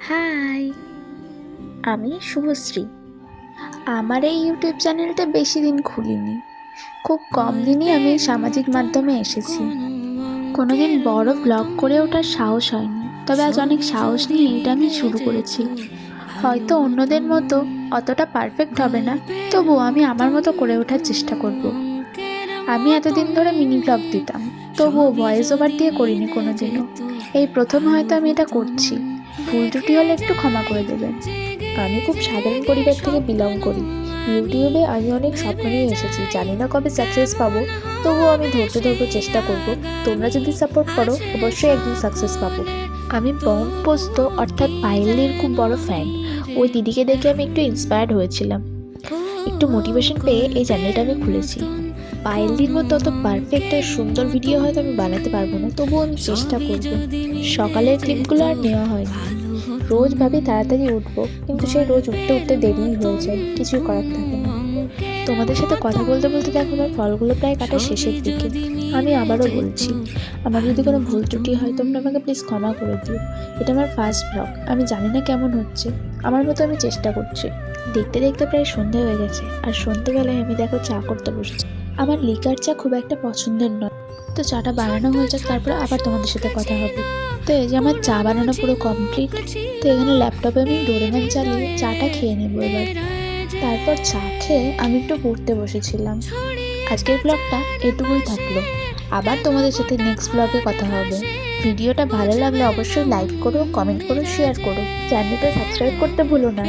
High, আমি শুভশ্রী। আমার এই ইউটিউব চ্যানেলটা বেশি দিন খুলিনি, খুব কম দিনই আমি এই সামাজিক মাধ্যমে এসেছি। কোনোদিন বড় ব্লগ করে ওঠার সাহস হয়নি, তবে আজ অনেক সাহস নিয়ে এটা আমি শুরু করেছি। হয়তো অন্যদের মতো অতটা পারফেক্ট হবে না, তবুও আমি আমার মতো করে ওঠার চেষ্টা করব। আমি এতদিন ধরে মিনি ব্লগ দিতাম, তবুও ভয়েস ওভার দিয়ে করিনি কোনোদিনও। এই প্রথম হয়তো আমি এটা করছি। ভুল ত্রুটি হলে একটু ক্ষমা করে দেবেন। আমি খুব সাধারণ পরিবার থেকে বিলং করি। ইউটিউবে আমি অনেক স্বপ্ন নিয়ে এসেছি, জানি না কবে সাকসেস পাবো, তবুও আমি ধৈর্য ধরবো, চেষ্টা করব। তোমরা যদি সাপোর্ট করো অবশ্যই একদিন সাকসেস পাবো। আমি বং পোস্ত অর্থাৎ পায়েলদির খুব বড় ফ্যান। ওই দিদিকে দেখে আমি একটু ইন্সপায়ার্ড হয়েছিলাম, একটু মোটিভেশন পেয়ে এই চ্যানেলটা আমি খুলেছি। পায়েলদির মতো অত পারফেক্ট আর সুন্দর ভিডিও হয়তো আমি বানাতে পারবো না, তবুও আমি চেষ্টা করব। সকালের ক্লিপগুলো আর নেওয়া হয়নি। রোজ ভাবি তাড়াতাড়ি উঠবো, কিন্তু সেই রোজ উঠতে উঠতে দেরিই হয়ে যায়, কিছুই করার থাকে না। তোমাদের সাথে কথা বলতে বলতে দেখো আমার ফলগুলো প্রায় কাটা শেষের দিকে। আমি আবারও বলছি, আমার যদি কোনো ভুল ত্রুটি হয় তোমরা আমাকে প্লিজ ক্ষমা করে দিও। এটা আমার ফার্স্ট ব্লগ, আমি জানি না কেমন হচ্ছে, আমার মতো আমি চেষ্টা করছি। দেখতে দেখতে প্রায় সন্ধে হয়ে গেছে, আর সন্ধেবেলায় আমি দেখো চা করতে বসছি। আমার লিকার চা খুব একটা পছন্দের নয়, তো চাটা বানানো হয়ে যাক, তারপরে আবার তোমাদের সাথে কথা হবে। তো এই যে আমার চা বানানো পুরো কমপ্লিট। তো এখানে ল্যাপটপে আমি ডোরেমন চালিয়ে চাটা খেয়ে নেবো এবার। তারপর চা খেয়ে আমি একটু পড়তে বসেছিলাম। আজকের ব্লগটা এটুকুই থাকলো, আবার তোমাদের সাথে নেক্সট ব্লগে কথা হবে। ভিডিওটা ভালো লাগলে অবশ্যই লাইক করো, কমেন্ট করো, শেয়ার করো, চ্যানেলটা সাবস্ক্রাইব করতে ভুলো না।